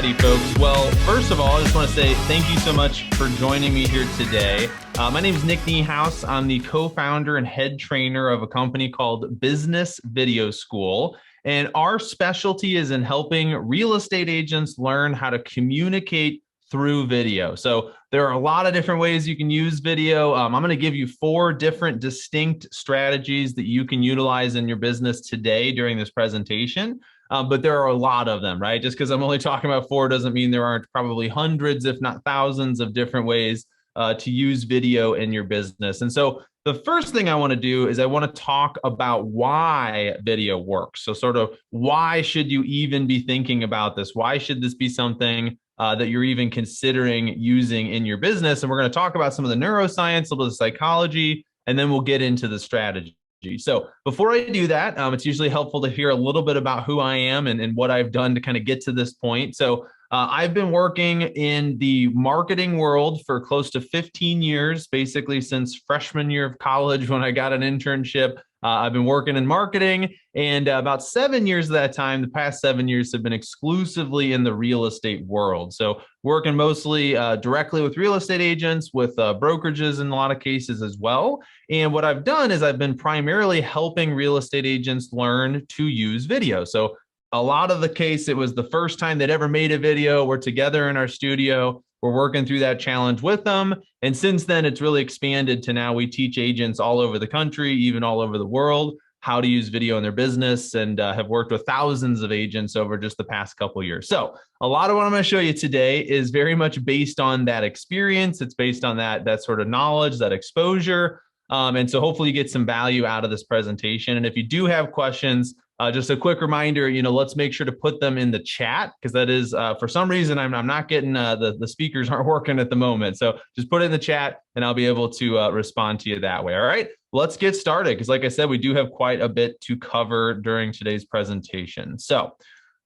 Alrighty, folks. Well, first of all, I just want to say thank you so much for joining me here today. My name is Nick Niehaus. I'm the co-founder and head trainer of a company called Business Video School. And our specialty is in helping real estate agents learn how to communicate through video. So there are a lot of different ways you can use video. I'm going to give you 4 different distinct strategies that you can utilize in your business today during this presentation. But there are a lot of them, right? Just because I'm only talking about 4 doesn't mean there aren't probably hundreds, if not thousands, of different ways to use video in your business. And so the first thing I want to do is I want to talk about why video works. So sort of why should you even be thinking about this? Why should this be something that you're even considering using in your business? And we're going to talk about some of the neuroscience, a little of the psychology, and then we'll get into the strategy. So before I do that, it's usually helpful to hear a little bit about who I am and what I've done to kind of get to this point. So I've been working in the marketing world for close to 15 years, basically since freshman year of college when I got an internship. I've been working in marketing, and about 7 years of that time, the past 7 years have been exclusively in the real estate world. So working mostly directly with real estate agents, with brokerages in a lot of cases as well. And what I've done is I've been primarily helping real estate agents learn to use video. So a lot of the case, it was the first time they'd ever made a video. We're together in our studio. We're working through that challenge with them. And since then, it's really expanded to now we teach agents all over the country, even all over the world, how to use video in their business, and have worked with thousands of agents over just the past couple of years. So a lot of what I'm going to show you today is very much based on that experience. It's based on that sort of knowledge, that exposure. And so hopefully you get some value out of this presentation. And if you do have questions, just a quick reminder, let's make sure to put them in the chat, because that is, for some reason, I'm not getting, the speakers aren't working at the moment. So just put it in the chat and I'll be able to respond to you that way. All right, let's get started. Because like I said, we do have quite a bit to cover during today's presentation. So,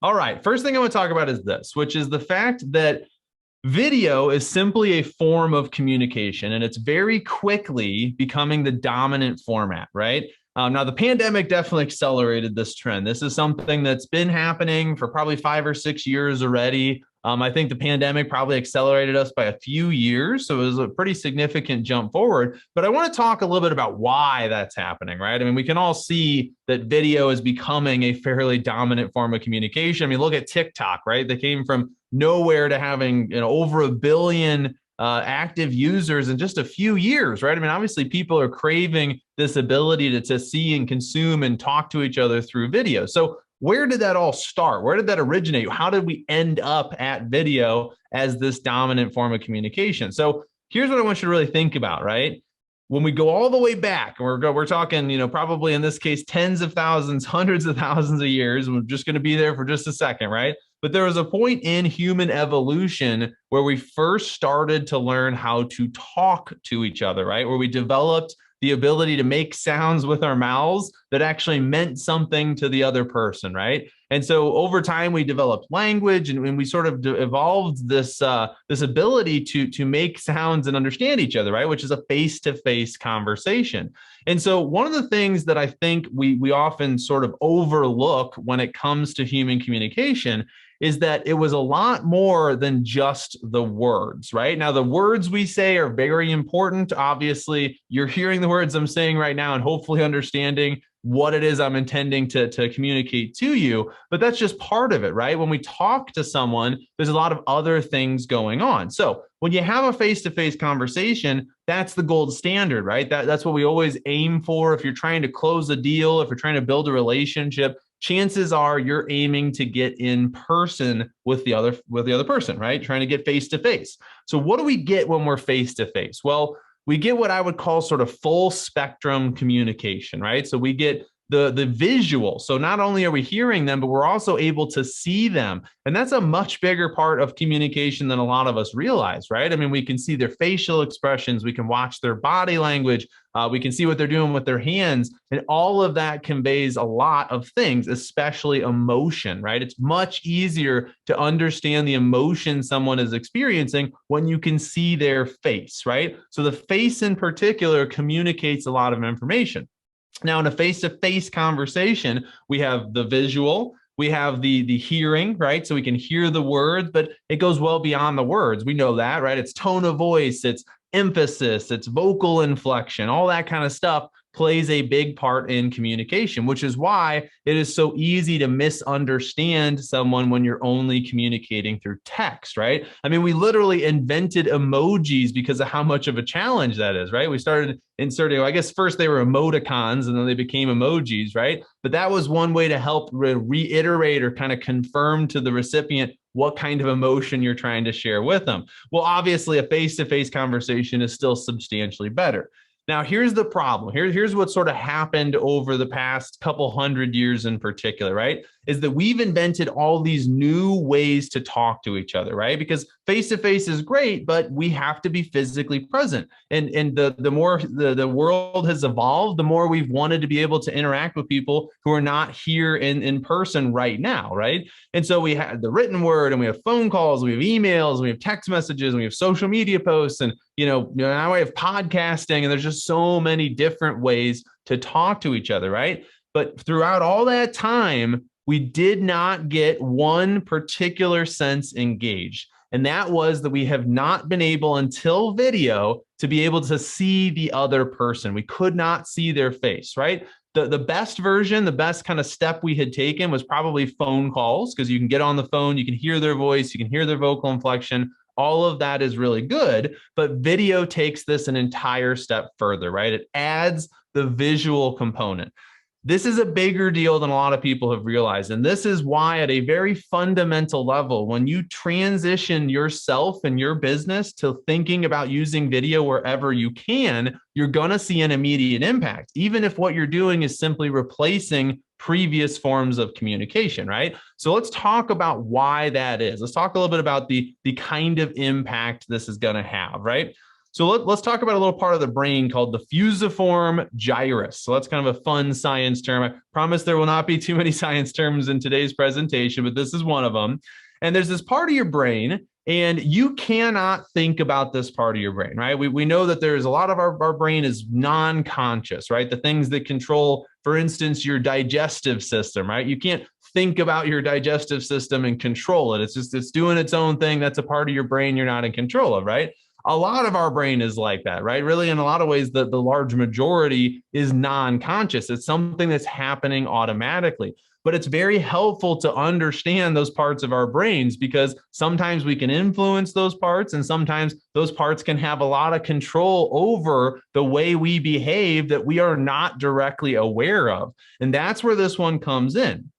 all right, first thing I want to talk about is this, which is the fact that video is simply a form of communication, and it's very quickly becoming the dominant format, right? Now, the pandemic definitely accelerated this trend. This is something that's been happening for probably 5 or 6 years already. I think the pandemic probably accelerated us by a few years, so it was a pretty significant jump forward. But I want to talk a little bit about why that's happening, right? I mean, we can all see that video is becoming a fairly dominant form of communication. I mean, look at TikTok, right? They came from nowhere to having over 1 billion active users in just a few years, right? I mean, obviously people are craving this ability to see and consume and talk to each other through video. So where did that all start? Where did that originate? How did we end up at video as this dominant form of communication? So here's what I want you to really think about, right? When we go all the way back, and we're talking, probably in this case, tens of thousands, hundreds of thousands of years, and we're just going to be there for just a second, right? But there was a point in human evolution where we first started to learn how to talk to each other, right? Where we developed the ability to make sounds with our mouths that actually meant something to the other person, right? And so over time, we developed language, and we sort of evolved this ability to make sounds and understand each other, right? Which is a face-to-face conversation. And so one of the things that I think we often sort of overlook when it comes to human communication is that it was a lot more than just the words, right? Now, the words we say are very important. Obviously, you're hearing the words I'm saying right now and hopefully understanding what it is I'm intending to communicate to you, but that's just part of it, right? When we talk to someone, there's a lot of other things going on. So when you have a face-to-face conversation, that's the gold standard, right? That's what we always aim for. If you're trying to close a deal, if you're trying to build a relationship, chances are you're aiming to get in person with the other person, right? Trying to get face to face. So what do we get when we're face to face? Well, we get what I would call sort of full spectrum communication, right? So we get the visual. So not only are we hearing them, but we're also able to see them. And that's a much bigger part of communication than a lot of us realize, right? I mean, we can see their facial expressions, we can watch their body language, we can see what they're doing with their hands, and all of that conveys a lot of things, especially emotion, right? It's much easier to understand the emotion someone is experiencing when you can see their face, right? So the face in particular communicates a lot of information. Now, in a face-to-face conversation, we have the visual, We have the hearing, right? So we can hear the words, but it goes well beyond the words. We know that, right? It's tone of voice, it's emphasis, it's vocal inflection, all that kind of stuff plays a big part in communication, which is why it is so easy to misunderstand someone when you're only communicating through text, right? I mean, we literally invented emojis because of how much of a challenge that is, right? We started inserting, I guess first they were emoticons and then they became emojis, right? But that was one way to help reiterate or kind of confirm to the recipient what kind of emotion you're trying to share with them. Well, obviously, a face-to-face conversation is still substantially better. Now, here's the problem. Here's what sort of happened over the past couple hundred years in particular, right? Is that we've invented all these new ways to talk to each other, right? Because face-to-face is great, but we have to be physically present. And the more the world has evolved, the more we've wanted to be able to interact with people who are not here in person right now, right? And so we have the written word, and we have phone calls, we have emails, and we have text messages, and we have social media posts, and now we have podcasting, and there's just so many different ways to talk to each other, right? But throughout all that time, we did not get one particular sense engaged. And that was that we have not been able until video to be able to see the other person. We could not see their face, right? The best version, the best kind of step we had taken was probably phone calls, because you can get on the phone, you can hear their voice, you can hear their vocal inflection. All of that is really good, but video takes this an entire step further, right? It adds the visual component. This is a bigger deal than a lot of people have realized. And this is why, at a very fundamental level, when you transition yourself and your business to thinking about using video wherever you can, you're going to see an immediate impact, even if what you're doing is simply replacing previous forms of communication, right? So let's talk about why that is. Let's talk a little bit about the kind of impact this is going to have, right? So let's talk about a little part of the brain called the fusiform gyrus. So that's kind of a fun science term. I promise there will not be too many science terms in today's presentation, but this is one of them. And there's this part of your brain, and you cannot think about this part of your brain, right? We know that there's a lot of our brain is non-conscious, right? The things that control, for instance, your digestive system, right? You can't think about your digestive system and control it. It's doing its own thing. That's a part of your brain you're not in control of, right? A lot of our brain is like that, right? Really, in a lot of ways, the large majority is non-conscious. It's something that's happening automatically. But it's very helpful to understand those parts of our brains, because sometimes we can influence those parts, and sometimes those parts can have a lot of control over the way we behave that we are not directly aware of. And that's where this one comes in.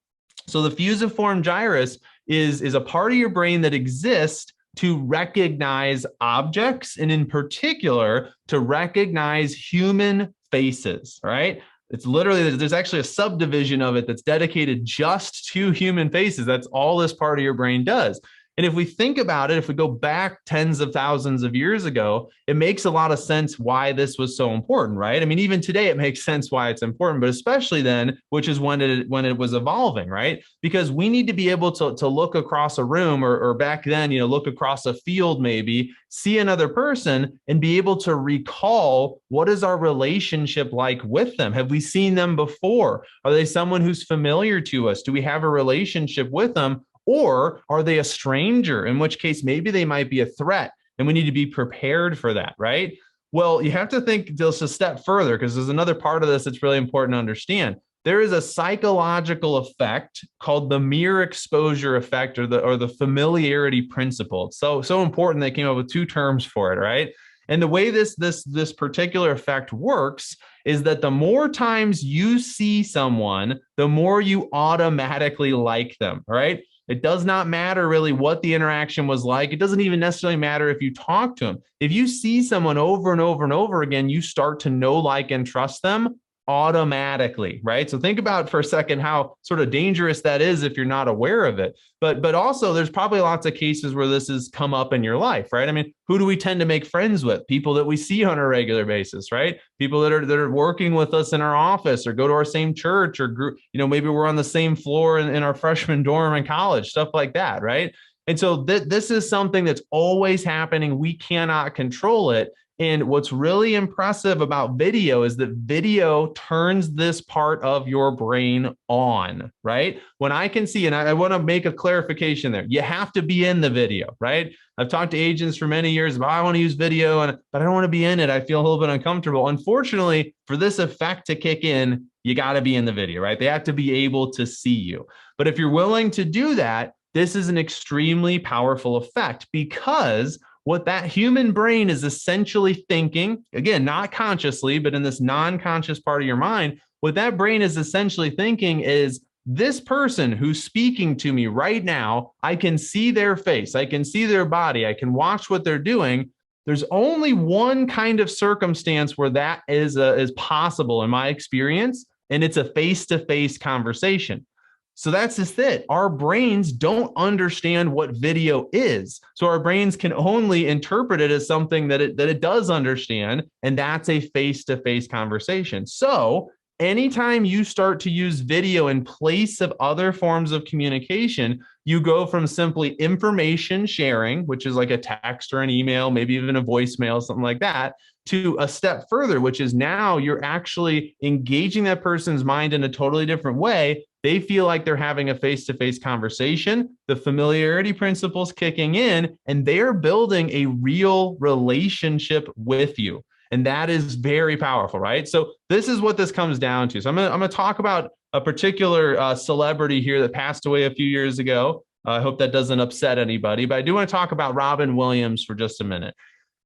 So the fusiform gyrus is a part of your brain that exists to recognize objects, and in particular, to recognize human faces, right? It's literally, there's actually a subdivision of it that's dedicated just to human faces. That's all this part of your brain does. And if we think about it, if we go back tens of thousands of years ago, it makes a lot of sense why this was so important, right? I mean, even today, it makes sense why it's important, but especially then, which is when it was evolving, right? Because we need to be able to look across a room, or back then, look across a field, maybe see another person and be able to recall, what is our relationship like with them? Have we seen them before? Are they someone who's familiar to us? Do we have a relationship with them? Or are they a stranger, in which case maybe they might be a threat, and we need to be prepared for that, right? Well, you have to think just a step further, because there's another part of this that's really important to understand. There is a psychological effect called the mere exposure effect, or the familiarity principle. It's so important they came up with two terms for it, right? And the way this particular effect works is that the more times you see someone, the more you automatically like them, right? It does not matter really what the interaction was like. It doesn't even necessarily matter if you talk to them. If you see someone over and over and over again, you start to know, like, and trust them automatically, right? So think about for a second how sort of dangerous that is if you're not aware of it. But also, there's probably lots of cases where this has come up in your life, right? I mean, who do we tend to make friends with? People that we see on a regular basis, right? People that are working with us in our office, or go to our same church, or group, maybe we're on the same floor in our freshman dorm in college, stuff like that, right? And so this is something that's always happening. We cannot control it. And what's really impressive about video is that video turns this part of your brain on, right? When I can see, and I want to make a clarification there, you have to be in the video, right? I've talked to agents for many years about, I want to use video, but I don't want to be in it. I feel a little bit uncomfortable. Unfortunately, for this effect to kick in, you got to be in the video, right? They have to be able to see you. But if you're willing to do that, this is an extremely powerful effect, because what that human brain is essentially thinking, again, not consciously, but in this non-conscious part of your mind, what that brain is essentially thinking is, this person who's speaking to me right now, I can see their face, I can see their body, I can watch what they're doing. There's only one kind of circumstance where that is possible in my experience, and it's a face-to-face conversation. So that's just it. Our brains don't understand what video is. So our brains can only interpret it as something that it does understand, and that's a face-to-face conversation. So anytime you start to use video in place of other forms of communication, you go from simply information sharing, which is like a text or an email, maybe even a voicemail, something like that, to a step further, which is now you're actually engaging that person's mind in a totally different way. They feel like they're having a face-to-face conversation, the familiarity principles kicking in, and they're building a real relationship with you. And that is very powerful, right? So this is what this comes down to. So I'm gonna talk about a particular celebrity here that passed away a few years ago. I hope that doesn't upset anybody, but I do want to talk about Robin Williams for just a minute.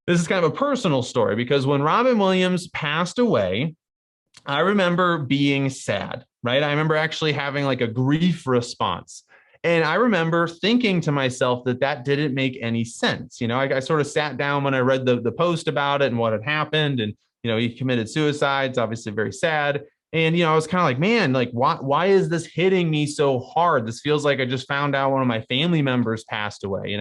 This is kind of a personal story, because when Robin Williams passed away, I remember being sad, right? I remember actually having like a grief response. And I remember thinking to myself that didn't make any sense. I sort of sat down when I read the post about it and what had happened. And, he committed suicide. It's obviously very sad. And, I was kind of like, man, like, why is this hitting me so hard? This feels like I just found out one of my family members passed away,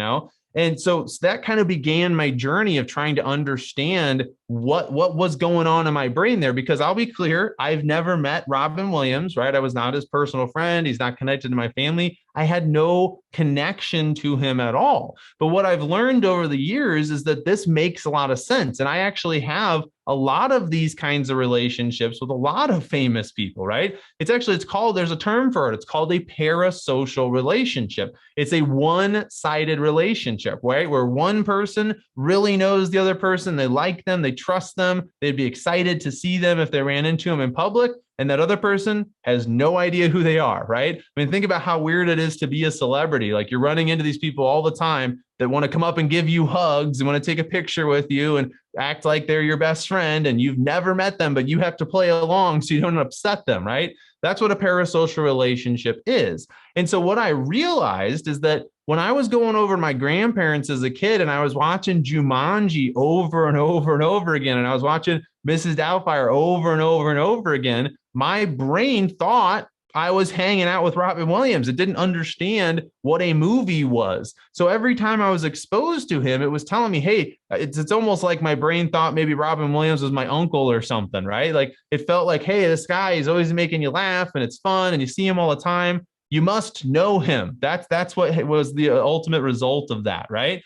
And so that kind of began my journey of trying to understand what was going on in my brain there, because I'll be clear, I've never met Robin Williams, right? I was not his personal friend. He's not connected to my family. I had no connection to him at all. But what I've learned over the years is that this makes a lot of sense. And I actually have a lot of these kinds of relationships with a lot of famous people, right? It's called, there's a term for it. It's called a parasocial relationship. It's a one-sided relationship, right? Where one person really knows the other person. They like them. They trust them. They'd be excited to see them if they ran into them in public. And that other person has no idea who they are, right? I mean, think about how weird it is to be a celebrity. Like, you're running into these people all the time that want to come up and give you hugs and want to take a picture with you and act like they're your best friend, and you've never met them, but you have to play along so you don't upset them, right? That's what a parasocial relationship is. And so what I realized is that when I was going over to my grandparents as a kid and I was watching Jumanji over and over and over again, and I was watching Mrs. Doubtfire over and over and over again, my brain thought I was hanging out with Robin Williams. It didn't understand what a movie was. So every time I was exposed to him, it was telling me, hey, it's almost like my brain thought maybe Robin Williams was my uncle or something, right? Like, it felt like, hey, this guy is always making you laugh and it's fun and you see him all the time. You must know him. That's what was the ultimate result of that, right?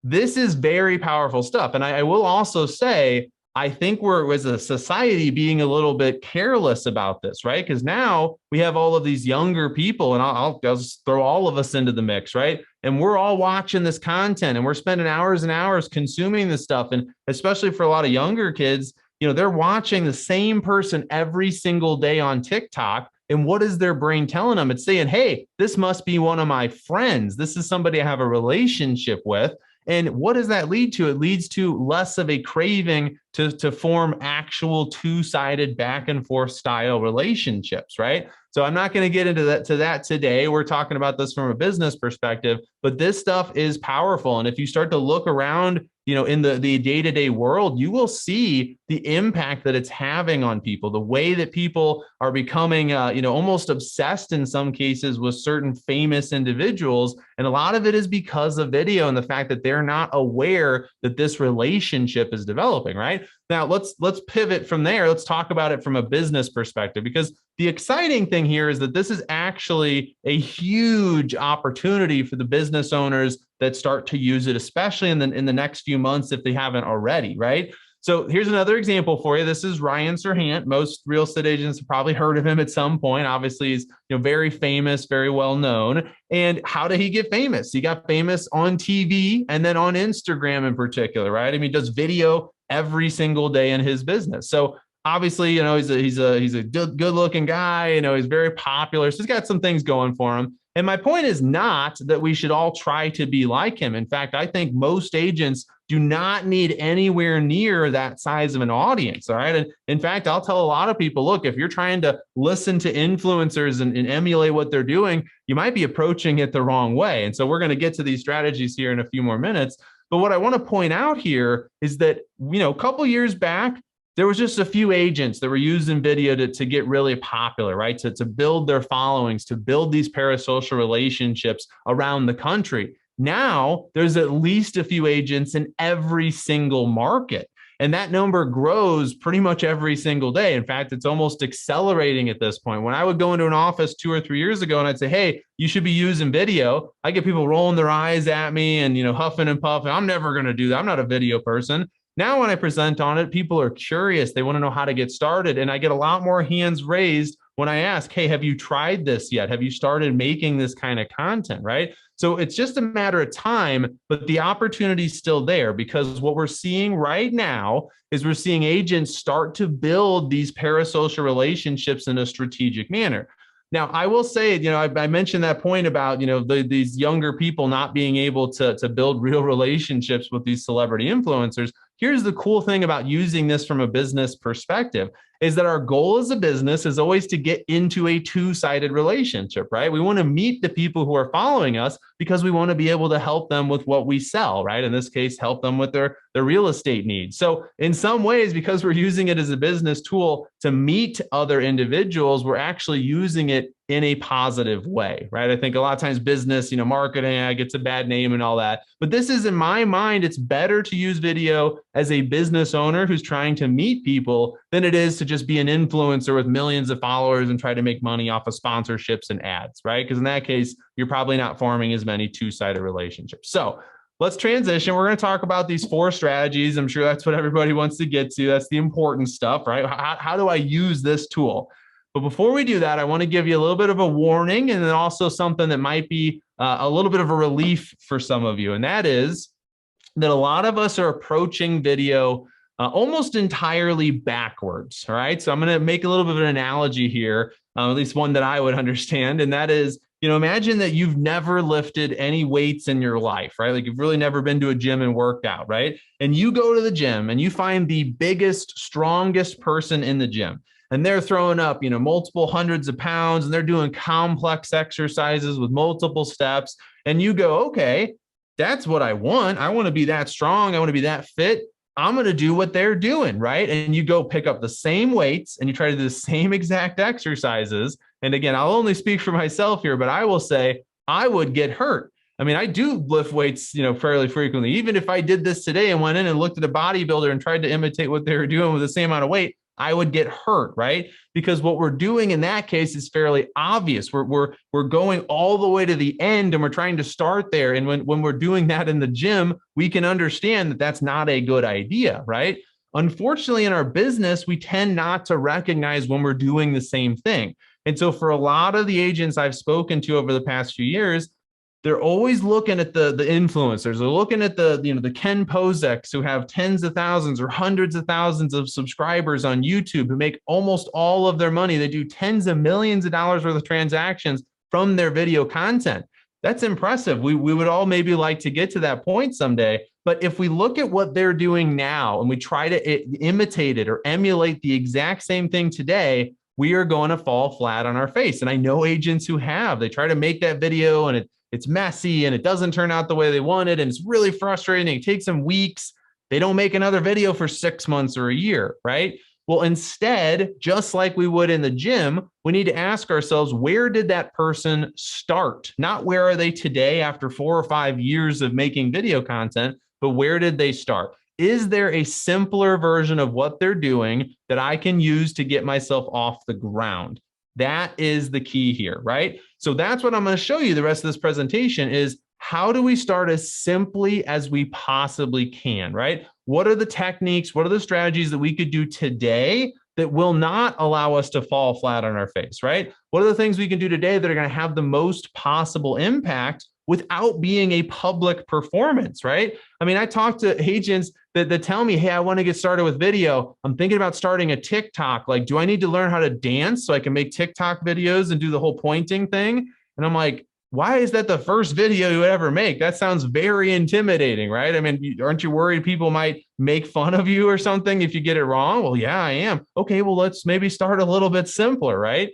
This is very powerful stuff. And I will also say, I think we're, as a society, being a little bit careless about this, right? Because now we have all of these younger people, and I'll just throw all of us into the mix, right? And we're all watching this content and we're spending hours and hours consuming this stuff. And especially for a lot of younger kids, they're watching the same person every single day on TikTok. And what is their brain telling them? It's saying, hey, this must be one of my friends. This is somebody I have a relationship with. And what does that lead to? It leads to less of a craving to form actual two-sided back and forth style relationships, right? So I'm not going to get into that today. We're talking about this from a business perspective, but this stuff is powerful. And if you start to look around, in the day-to-day world, you will see the impact that it's having on people, the way that people are becoming, almost obsessed in some cases with certain famous individuals. And a lot of it is because of video and the fact that they're not aware that this relationship is developing, right? Now let's pivot from there. Let's talk about it from a business perspective, because the exciting thing here is that this is actually a huge opportunity for the business owners that start to use it, especially in the next few months if they haven't already, right? So here's another example for you. This is Ryan Serhant. Most real estate agents have probably heard of him at some point. Obviously, he's very famous, very well known. And how did he get famous? He got famous on TV and then on Instagram in particular, right? I mean, he does video every single day in his business. So obviously, he's a good looking guy. He's very popular. So he's got some things going for him. And my point is not that we should all try to be like him. In fact, I think most agents do not need anywhere near that size of an audience. All right. And in fact, I'll tell a lot of people, look, if you're trying to listen to influencers and emulate what they're doing, you might be approaching it the wrong way. And so we're going to get to these strategies here in a few more minutes. But what I want to point out here is that, a couple years back, there was just a few agents that were using video to get really popular, right? To build their followings, to build these parasocial relationships around the country. Now there's at least a few agents in every single market. And that number grows pretty much every single day. In fact, it's almost accelerating at this point. When I would go into an office 2 or 3 years ago and I'd say, hey, you should be using video, I get people rolling their eyes at me and, huffing and puffing. I'm never going to do that. I'm not a video person. Now, when I present on it, people are curious. They want to know how to get started. And I get a lot more hands raised when I ask, hey, have you tried this yet? Have you started making this kind of content, right? So it's just a matter of time, but the opportunity is still there, because what we're seeing right now is we're seeing agents start to build these parasocial relationships in a strategic manner. Now, I will say, I mentioned that point about, these younger people not being able to build real relationships with these celebrity influencers. Here's the cool thing about using this from a business perspective is that our goal as a business is always to get into a two-sided relationship, right? We want to meet the people who are following us because we want to be able to help them with what we sell, right? In this case, help them with their real estate needs. So in some ways, because we're using it as a business tool to meet other individuals, we're actually using it in a positive way, right? I think a lot of times business, marketing gets a bad name and all that. But this is, in my mind, it's better to use video as a business owner who's trying to meet people than it is to just be an influencer with millions of followers and try to make money off of sponsorships and ads, right? Because in that case, you're probably not forming as many two-sided relationships. So let's transition. We're going to talk about these 4 strategies. I'm sure that's what everybody wants to get to. That's the important stuff, right? How do I use this tool? But before we do that, I want to give you a little bit of a warning, and then also something that might be a little bit of a relief for some of you. And that is that a lot of us are approaching video almost entirely backwards. All right. So I'm going to make a little bit of an analogy here, at least one that I would understand. And that is, imagine that you've never lifted any weights in your life, right? Like you've really never been to a gym and worked out, right? And you go to the gym and you find the biggest, strongest person in the gym. And they're throwing up, multiple hundreds of pounds, and they're doing complex exercises with multiple steps. And you go, okay, that's what I want. I want to be that strong. I want to be that fit. I'm going to do what they're doing, right? And you go pick up the same weights and you try to do the same exact exercises. And again, I'll only speak for myself here, but I will say I would get hurt. I mean, I do lift weights, fairly frequently. Even if I did this today and went in and looked at a bodybuilder and tried to imitate what they were doing with the same amount of weight, I would get hurt, right? Because what we're doing in that case is fairly obvious. We're going all the way to the end and we're trying to start there. And when we're doing that in the gym, we can understand that that's not a good idea, right? Unfortunately, in our business, we tend not to recognize when we're doing the same thing. And so for a lot of the agents I've spoken to over the past few years, they're always looking at the influencers. They're looking at the Ken Pozeks who have tens of thousands or hundreds of thousands of subscribers on YouTube who make almost all of their money. They do tens of millions of dollars worth of transactions from their video content. That's impressive. We would all maybe like to get to that point someday. But if we look at what they're doing now and we try to imitate it or emulate the exact same thing today, we are going to fall flat on our face. And I know agents who have. They try to make that video and it's messy and it doesn't turn out the way they wanted. And it's really frustrating. It takes them weeks. They don't make another video for 6 months or a year, right? Well, instead, just like we would in the gym, we need to ask ourselves, where did that person start? Not where are they today after 4 or 5 years of making video content, but where did they start? Is there a simpler version of what they're doing that I can use to get myself off the ground? That is the key here, right? So that's what I'm going to show you the rest of this presentation is how do we start as simply as we possibly can, right? What are the techniques? What are the strategies that we could do today that will not allow us to fall flat on our face, right? What are the things we can do today that are going to have the most possible impact without being a public performance, right? I mean, I talk to agents that tell me, hey, I want to get started with video. I'm thinking about starting a TikTok. Like, do I need to learn how to dance so I can make TikTok videos and do the whole pointing thing? And I'm like, why is that the first video you ever make? That sounds very intimidating, right? I mean, aren't you worried people might make fun of you or something if you get it wrong? Well, yeah, I am. Okay, well, let's maybe start a little bit simpler, right?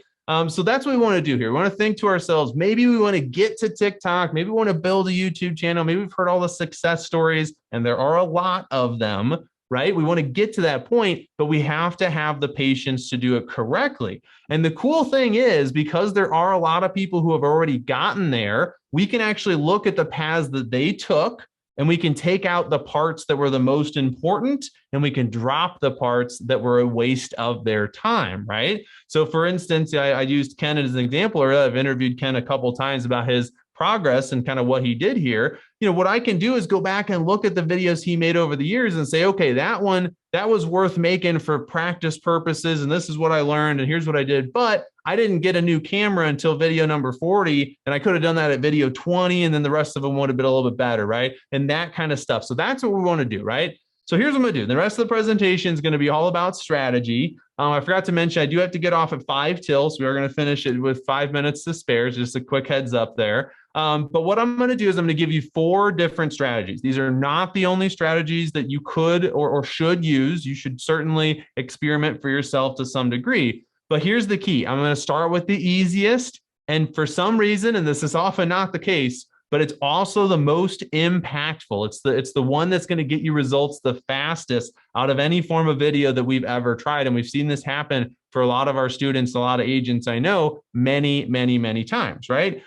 So that's what we want to do here. We want to think to ourselves, maybe we want to get to TikTok. Maybe we want to build a YouTube channel. Maybe we've heard all the success stories, and there are a lot of them, right? We want to get to that point, but we have to have the patience to do it correctly. And the cool thing is, because there are a lot of people who have already gotten there, we can actually look at the paths that they took, and we can take out the parts that were the most important, and we can drop the parts that were a waste of their time, right? So for instance, I used Ken as an example, or I've interviewed Ken a couple of times about his progress and kind of what he did here. You know, what I can do is go back and look at the videos he made over the years and say, okay, that one, that was worth making for practice purposes. And this is what I learned. And here's what I did. But I didn't get a new camera until video number 40. And I could have done that at video 20. And then the rest of them would have been a little bit better, right? And that kind of stuff. So that's what we want to do, right? So here's what I'm going to do. The rest of the presentation is going to be all about strategy. I forgot to mention, I do have to get off at 5 till, so we are going to finish it with 5 minutes to spare. Just a quick heads up there. But what I'm going to do is I'm going to give you 4 different strategies. These are not the only strategies that you could or should use. You should certainly experiment for yourself to some degree. But here's the key. I'm going to start with the easiest. And for some reason, and this is often not the case, but it's also the most impactful. It's the one that's going to get you results the fastest out of any form of video that we've ever tried. And we've seen this happen for a lot of our students, a lot of agents I know many, many, many times, right?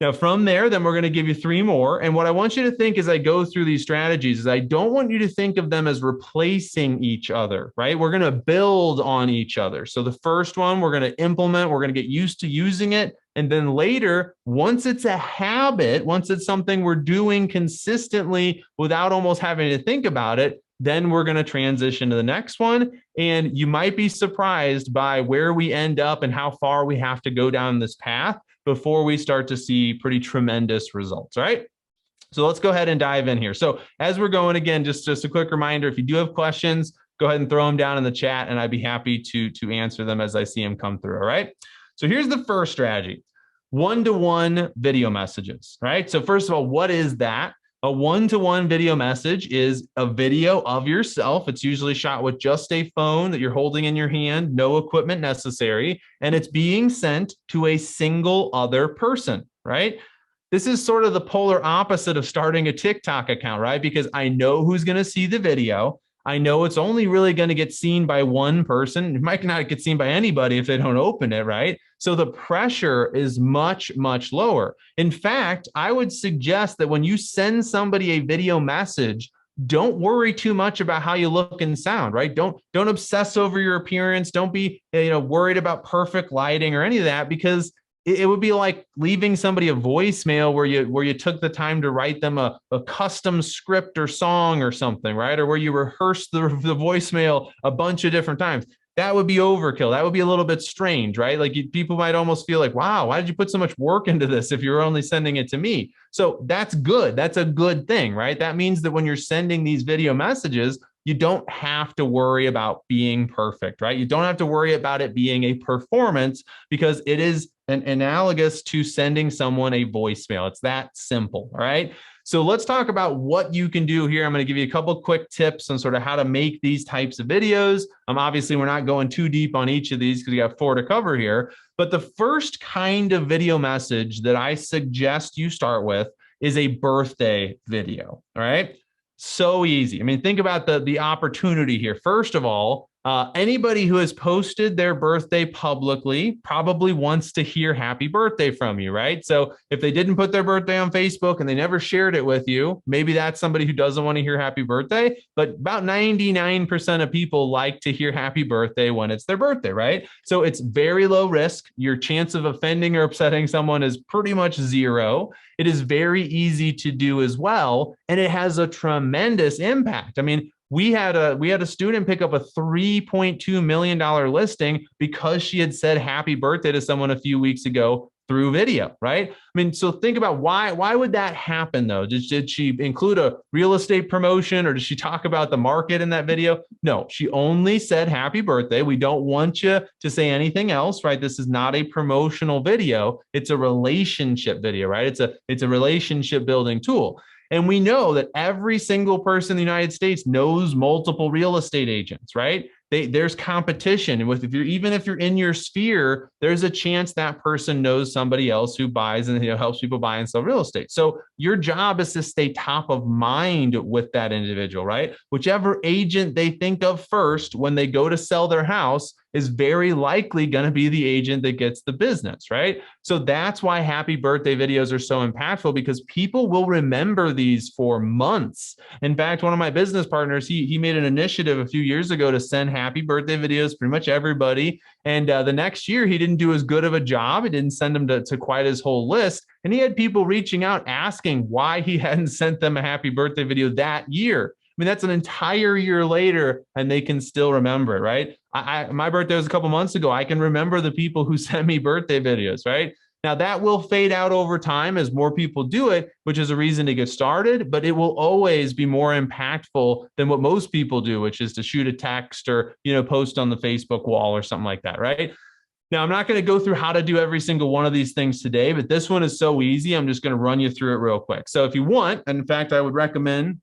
Now, from there, then we're going to give you 3 more. And what I want you to think as I go through these strategies is I don't want you to think of them as replacing each other, right? We're going to build on each other. So the first one we're going to implement, we're going to get used to using it. And then later, once it's a habit, once it's something we're doing consistently without almost having to think about it, then we're going to transition to the next one. And you might be surprised by where we end up and how far we have to go down this path before we start to see pretty tremendous results, all right? So let's go ahead and dive in here. So as we're going, again, just a quick reminder, if you do have questions, go ahead and throw them down in the chat and I'd be happy to answer them as I see them come through, all right? So here's the first strategy, one-to-one video messages, right? So first of all, what is that? A one-to-one video message is a video of yourself. It's usually shot with just a phone that you're holding in your hand, no equipment necessary, and it's being sent to a single other person, right? This is sort of the polar opposite of starting a TikTok account, right? Because I know who's going to see the video. I know it's only really going to get seen by one person. It might not get seen by anybody if they don't open it, right? So the pressure is much, much lower. In fact, I would suggest that when you send somebody a video message, don't worry too much about how you look and sound, right? Don't obsess over your appearance. Don't be, worried about perfect lighting or any of that, because it would be like leaving somebody a voicemail where you took the time to write them a custom script or song or something, right? Or where you rehearsed the voicemail a bunch of different times. That would be overkill. That would be a little bit strange, right? Like people might almost feel like, wow, why did you put so much work into this if you're only sending it to me? So that's good. That's a good thing, right? That means that when you're sending these video messages, you don't have to worry about being perfect, right? You don't have to worry about it being a performance because it is analogous to sending someone a voicemail. It's that simple, all right? So let's talk about what you can do here. I'm going to give you a couple of quick tips on sort of how to make these types of videos. Obviously, we're not going too deep on each of these because we got 4 to cover here. But the first kind of video message that I suggest you start with is a birthday video, all right? So easy. I mean, think about the opportunity here. First of all, Anybody who has posted their birthday publicly probably wants to hear happy birthday from you, right? So if they didn't put their birthday on Facebook and they never shared it with you, maybe that's somebody who doesn't want to hear happy birthday. But about 99% of people like to hear happy birthday when it's their birthday, right? So it's very low risk. Your chance of offending or upsetting someone is pretty much zero. It is very easy to do as well. And it has a tremendous impact. I mean, we had a student pick up a $3.2 million listing because she had said happy birthday to someone a few weeks ago through video, right? I mean, so think about why would that happen though? Did she include a real estate promotion, or did she talk about the market in that video? No, she only said happy birthday. We don't want you to say anything else, right? This is not a promotional video. It's a relationship video, right? It's a relationship building tool. And we know that every single person in the United States knows multiple real estate agents, right? There's competition. And even if you're in your sphere, there's a chance that person knows somebody else who buys and helps people buy and sell real estate. So your job is to stay top of mind with that individual, right? Whichever agent they think of first when they go to sell their house is very likely going to be the agent that gets the business, right? So that's why happy birthday videos are so impactful, because people will remember these for months. In fact, one of my business partners, he made an initiative a few years ago to send happy birthday videos to pretty much everybody. And the next year, he didn't do as good of a job. He didn't send them to quite his whole list. And he had people reaching out asking why he hadn't sent them a happy birthday video that year. I mean, that's an entire year later and they can still remember it, right? My birthday was a couple months ago. I can remember the people who sent me birthday videos, right? Now that will fade out over time as more people do it, which is a reason to get started, but it will always be more impactful than what most people do, which is to shoot a text or, post on the Facebook wall or something like that, right? Now, I'm not going to go through how to do every single one of these things today, but this one is so easy. I'm just going to run you through it real quick. So if you want, and in fact, I would recommend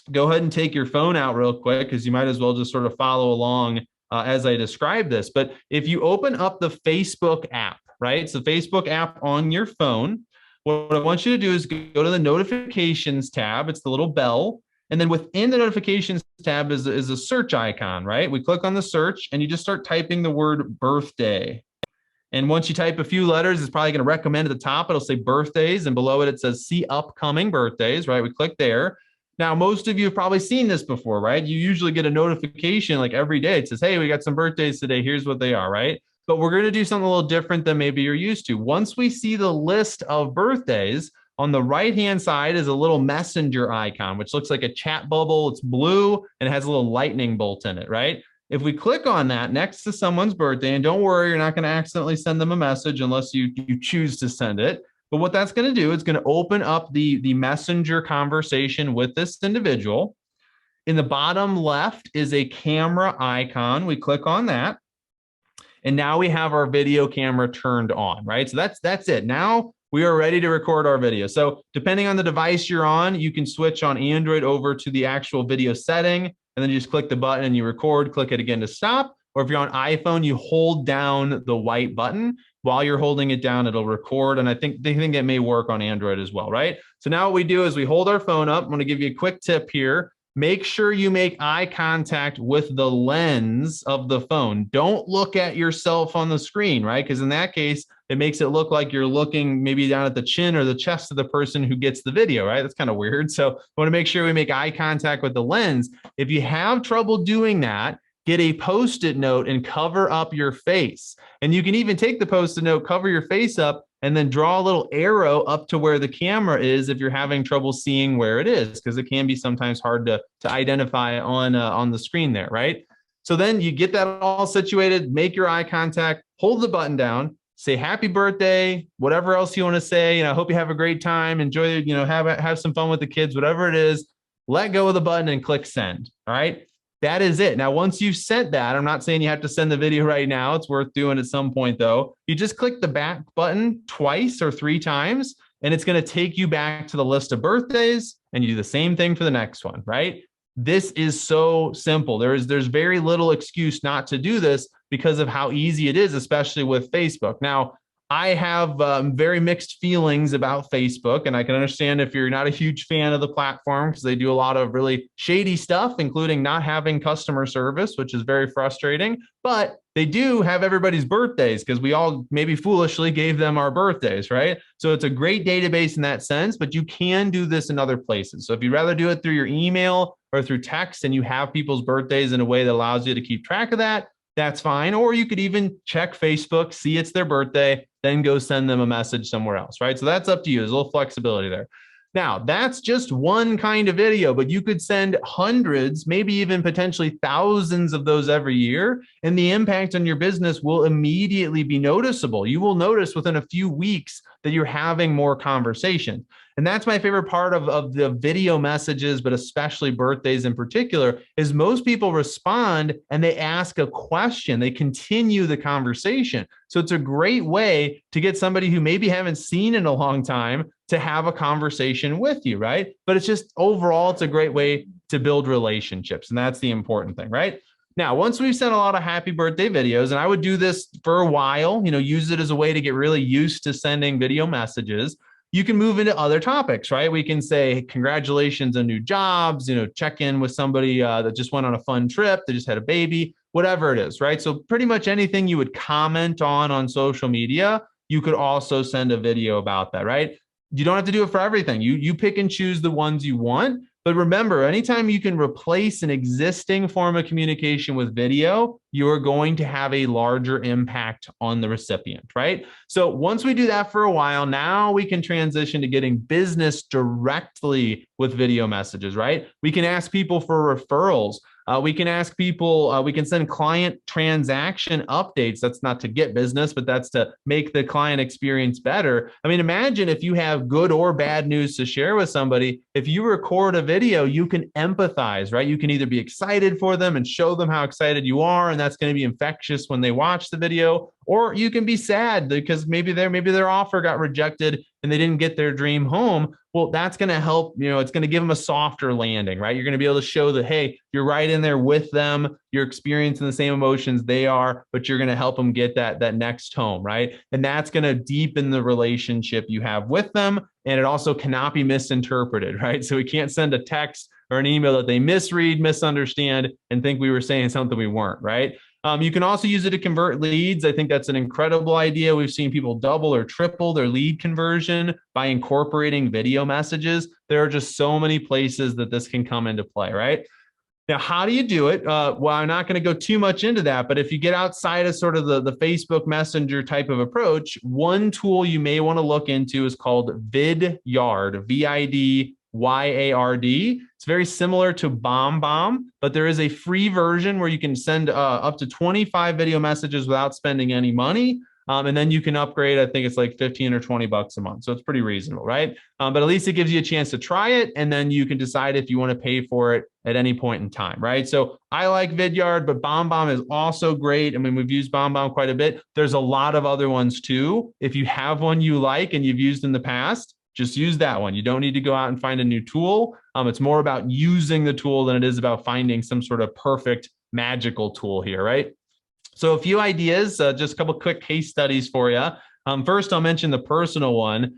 go ahead and take your phone out real quick, because you might as well just sort of follow along as I describe this. But if you open up the Facebook app, right? It's the Facebook app on your phone. What I want you to do is go to the notifications tab. It's the little bell. And then within the notifications tab is a search icon, right? We click on the search and you just start typing the word birthday. And once you type a few letters, it's probably going to recommend at the top. It'll say birthdays. And below it, it says see upcoming birthdays, right? We click there. Now, most of you have probably seen this before, right? You usually get a notification like every day. It says, hey, we got some birthdays today. Here's what they are, right? But we're going to do something a little different than maybe you're used to. Once we see the list of birthdays, on the right-hand side is a little messenger icon, which looks like a chat bubble. It's blue and it has a little lightning bolt in it, right? If we click on that next to someone's birthday, and don't worry, you're not going to accidentally send them a message unless you choose to send it. But what that's going to do is going to open up the messenger conversation with this individual. In the bottom left is a camera icon. We click on that. And now we have our video camera turned on, right? So that's it. Now we are ready to record our video. So depending on the device you're on, you can switch on Android over to the actual video setting, and then you just click the button and you record, click it again to stop. Or if you're on iPhone, you hold down the white button. While you're holding it down, it'll record. And I think they think it may work on Android as well, right? So now what we do is we hold our phone up. I'm going to give you a quick tip here. Make sure you make eye contact with the lens of the phone. Don't look at yourself on the screen, right? Because in that case, it makes it look like you're looking maybe down at the chin or the chest of the person who gets the video, right? That's kind of weird. So I want to make sure we make eye contact with the lens. If you have trouble doing that, get a Post-it note and cover up your face. And you can even take the Post-it note, cover your face up, and then draw a little arrow up to where the camera is if you're having trouble seeing where it is, because it can be sometimes hard to identify on the screen there, right? So then you get that all situated, make your eye contact, hold the button down, say happy birthday, whatever else you want to say. Hope you have a great time, enjoy, have some fun with the kids, whatever it is. Let go of the button and click send. All right. That is it. Now, once you've sent that, I'm not saying you have to send the video right now. It's worth doing at some point, though. You just click the back button twice or 3 times, and it's going to take you back to the list of birthdays, and you do the same thing for the next one, right? This is so simple. There's very little excuse not to do this because of how easy it is, especially with Facebook. Now, I have very mixed feelings about Facebook, and I can understand if you're not a huge fan of the platform because they do a lot of really shady stuff, including not having customer service, which is very frustrating. But they do have everybody's birthdays because we all maybe foolishly gave them our birthdays, right? So it's a great database in that sense, but you can do this in other places. So if you'd rather do it through your email or through text and you have people's birthdays in a way that allows you to keep track of that, that's fine. Or you could even check Facebook, see it's their birthday, then go send them a message somewhere else, right? So that's up to you. There's a little flexibility there. Now, that's just one kind of video, but you could send hundreds, maybe even potentially thousands of those every year, and the impact on your business will immediately be noticeable. You will notice within a few weeks that you're having more conversation. And that's my favorite part of the video messages, but especially birthdays in particular, is most people respond and they ask a question. They continue the conversation. So it's a great way to get somebody who maybe haven't seen in a long time to have a conversation with you, right? But it's just overall, it's a great way to build relationships. And that's the important thing, right? Now, once we've sent a lot of happy birthday videos, and I would do this for a while, use it as a way to get really used to sending video messages. You can move into other topics, right? We can say, congratulations on new jobs, check in with somebody that just went on a fun trip, they just had a baby, whatever it is, right? So pretty much anything you would comment on social media, you could also send a video about that, right? You don't have to do it for everything. You pick and choose the ones you want. But remember, anytime you can replace an existing form of communication with video, you're going to have a larger impact on the recipient, right? So once we do that for a while, now we can transition to getting business directly with video messages, right? We can ask people for referrals. We can ask people, we can send client transaction updates. That's not to get business, but that's to make the client experience better. I mean, imagine if you have good or bad news to share with somebody, if you record a video, you can empathize, right? You can either be excited for them and show them how excited you are, and that's going to be infectious when they watch the video, or you can be sad because maybe their offer got rejected and they didn't get their dream home. Well, that's going to help, it's going to give them a softer landing, right? You're going to be able to show that, hey, you're right in there with them. You're experiencing the same emotions they are, but you're going to help them get that next home, right? And that's going to deepen the relationship you have with them. And it also cannot be misinterpreted, right? So we can't send a text or an email that they misread, misunderstand, and think we were saying something we weren't, right? You can also use it to convert leads. I think that's an incredible idea. We've seen people double or triple their lead conversion by incorporating video messages. There are just so many places that this can come into play, right? Now, how do you do it? Well, I'm not going to go too much into that, but if you get outside of sort of the Facebook Messenger type of approach, one tool you may want to look into is called Vidyard, Vidyard. It's very similar to BombBomb, but there is a free version where you can send up to 25 video messages without spending any money. And then you can upgrade, I think it's like 15 or 20 bucks a month. So it's pretty reasonable, right? But at least it gives you a chance to try it. And then you can decide if you want to pay for it at any point in time, right? So I like Vidyard, but BombBomb is also great. I mean, we've used BombBomb quite a bit. There's a lot of other ones too. If you have one you like and you've used in the past, just use that one. You don't need to go out and find a new tool. It's more about using the tool than it is about finding some sort of perfect magical tool here, right? So a few ideas, just a couple quick case studies for you. First, I'll mention the personal one.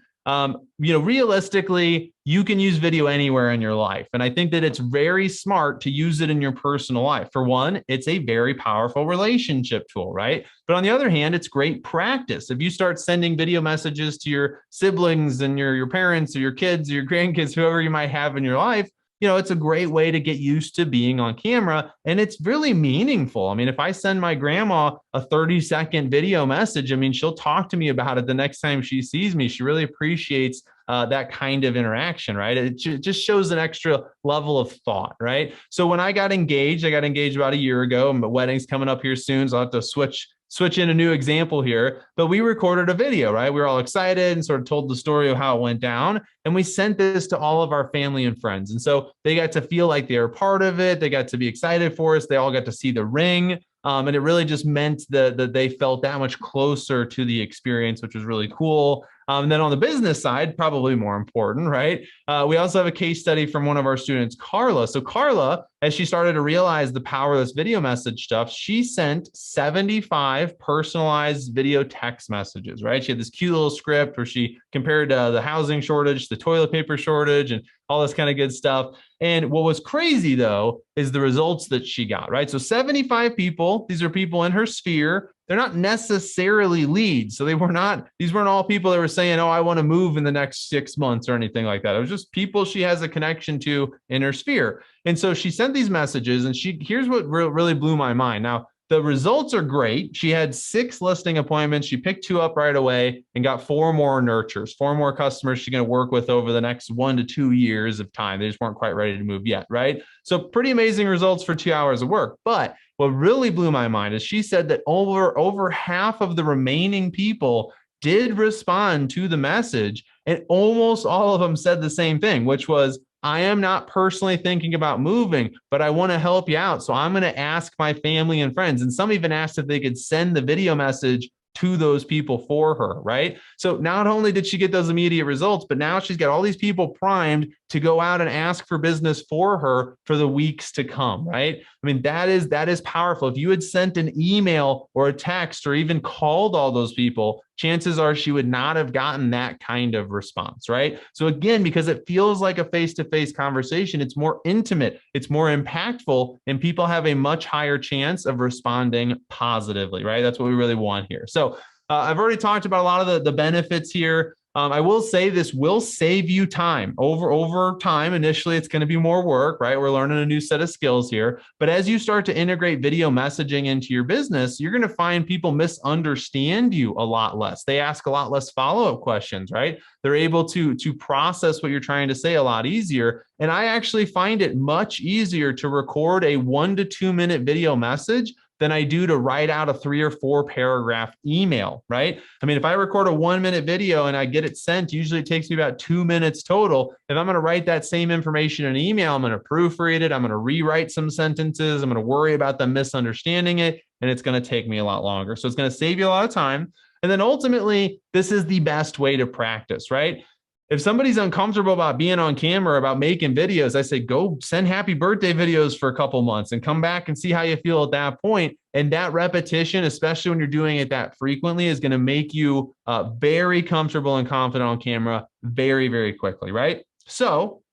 Realistically, you can use video anywhere in your life. And I think that it's very smart to use it in your personal life. For one, it's a very powerful relationship tool, right? But on the other hand, it's great practice. If you start sending video messages to your siblings and your parents or your kids or your grandkids, whoever you might have in your life, it's a great way to get used to being on camera, and it's really meaningful. I mean, if I send my grandma a 30-second video message, I mean, she'll talk to me about it the next time she sees me. She really appreciates that kind of interaction, right? It just shows an extra level of thought, right? So when I got engaged about a year ago, and my wedding's coming up here soon, so I'll have to switch in a new example here, but we recorded a video, right? We were all excited and sort of told the story of how it went down. And we sent this to all of our family and friends. And so they got to feel like they were part of it. They got to be excited for us. They all got to see the ring. And it really just meant that they felt that much closer to the experience, which was really cool. Then on the business side, probably more important, right? We also have a case study from one of our students, Carla. So Carla, as she started to realize the power of this video message stuff, she sent 75 personalized video text messages, right? She had this cute little script where she compared the housing shortage, the toilet paper shortage, and all this kind of good stuff. And what was crazy, though, is the results that she got, right? So 75 people, these are people in her sphere. They're not necessarily leads. So these weren't all people that were saying, oh, I want to move in the next 6 months or anything like that. It was just people she has a connection to in her sphere. And so she sent these messages, and here's what really blew my mind. Now, the results are great. She had 6 listing appointments. She picked 2 up right away and got 4 more nurtures, 4 more customers she's going to work with over the next 1 to 2 years of time. They just weren't quite ready to move yet, right? So pretty amazing results for 2 hours of work. But what really blew my mind is she said that over half of the remaining people did respond to the message, and almost all of them said the same thing, which was, I am not personally thinking about moving, but I want to help you out. So I'm going to ask my family and friends. And some even asked if they could send the video message to those people for her, right? So not only did she get those immediate results, but now she's got all these people primed to go out and ask for business for her for the weeks to come, right? I mean, that is powerful. If you had sent an email or a text or even called all those people, chances are she would not have gotten that kind of response, right? So again, because it feels like a face-to-face conversation, it's more intimate, it's more impactful, and people have a much higher chance of responding positively, right? That's what we really want here. So I've already talked about a lot of the benefits here. I will say this will save you time over time. Initially, it's going to be more work, right? We're learning a new set of skills here. But as you start to integrate video messaging into your business, you're going to find people misunderstand you a lot less. They ask a lot less follow-up questions, right? They're able to process what you're trying to say a lot easier. And I actually find it much easier to record a 1 to 2 minute video message than I do to write out a 3 or 4 paragraph email, right? I mean, if I record a 1 minute video and I get it sent, usually it takes me about 2 minutes total. If I'm going to write that same information in an email, I'm going to proofread it. I'm going to rewrite some sentences. I'm going to worry about them misunderstanding it, and it's going to take me a lot longer. So it's going to save you a lot of time. And then ultimately, this is the best way to practice, right? If somebody's uncomfortable about being on camera, about making videos, I say, go send happy birthday videos for a couple months and come back and see how you feel at that point. And that repetition, especially when you're doing it that frequently, is going to make you very comfortable and confident on camera very, very quickly, right? So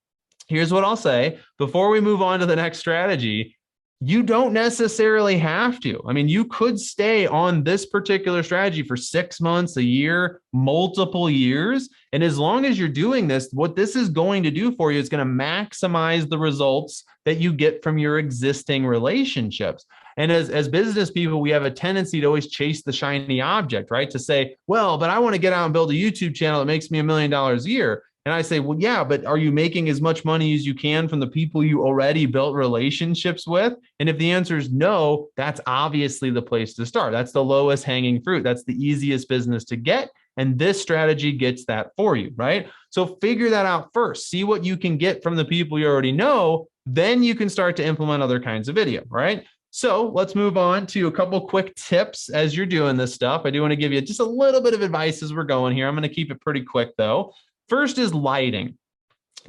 here's what I'll say before we move on to the next strategy. You don't necessarily have to. I mean, you could stay on this particular strategy for 6 months, a year, multiple years. And as long as you're doing this, what this is going to do for you is going to maximize the results that you get from your existing relationships. And as business people, we have a tendency to always chase the shiny object, right? To say, well, but I want to get out and build a YouTube channel that makes me $1 million a year. And I say, well, yeah, but are you making as much money as you can from the people you already built relationships with? And if the answer is no, that's obviously the place to start. That's the lowest hanging fruit. That's the easiest business to get. And this strategy gets that for you, right? So figure that out first. See what you can get from the people you already know. Then you can start to implement other kinds of video, right? So let's move on to a couple quick tips as you're doing this stuff. I do want to give you just a little bit of advice as we're going here. I'm going to keep it pretty quick though. First is lighting.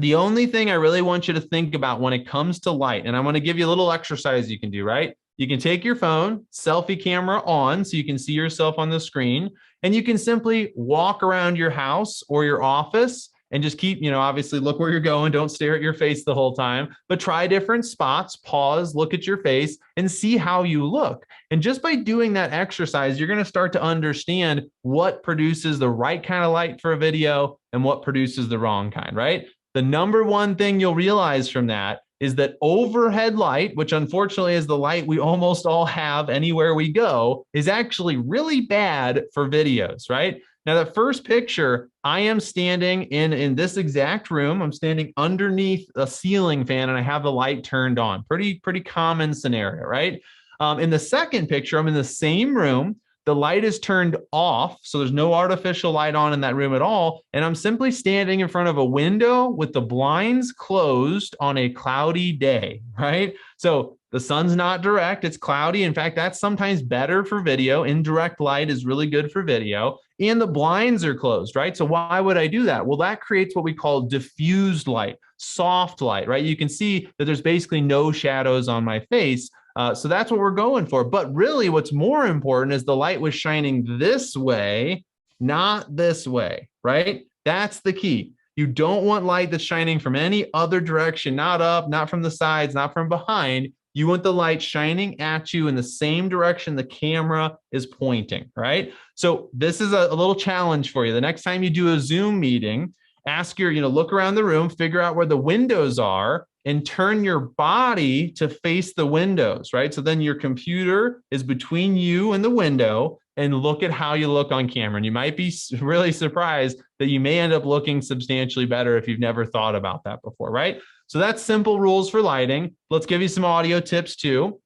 The only thing I really want you to think about when it comes to light, and I'm going to give you a little exercise you can do, right? You can take your phone, selfie camera on so you can see yourself on the screen, and you can simply walk around your house or your office and just keep, obviously look where you're going. Don't stare at your face the whole time, but try different spots, pause, look at your face and see how you look. And just by doing that exercise, you're going to start to understand what produces the right kind of light for a video and what produces the wrong kind, right? The number one thing you'll realize from that is that overhead light, which unfortunately is the light we almost all have anywhere we go, is actually really bad for videos, right? Now, the first picture, I am standing in this exact room. I'm standing underneath a ceiling fan and I have the light turned on. Pretty common scenario, right? In the second picture, I'm in the same room. The light is turned off, so there's no artificial light on in that room at all. And I'm simply standing in front of a window with the blinds closed on a cloudy day, right? So The sun's not direct, it's cloudy. In fact, that's sometimes better for video. Indirect light is really good for video. And the blinds are closed, right? So why would I do that? Well, that creates what we call diffused light, soft light, right? You can see that there's basically no shadows on my face. So that's what we're going for. But really, what's more important is the light was shining this way, not this way, right? That's the key. You don't want light that's shining from any other direction, not up, not from the sides, not from behind. You want the light shining at you in the same direction the camera is pointing, right? So this is a little challenge for you. The next time you do a Zoom meeting, ask look around the room, figure out where the windows are, and turn your body to face the windows, right? So then your computer is between you and the window, and look at how you look on camera. And you might be really surprised that you may end up looking substantially better if you've never thought about that before, right? So that's simple rules for lighting. Let's give you some audio tips too.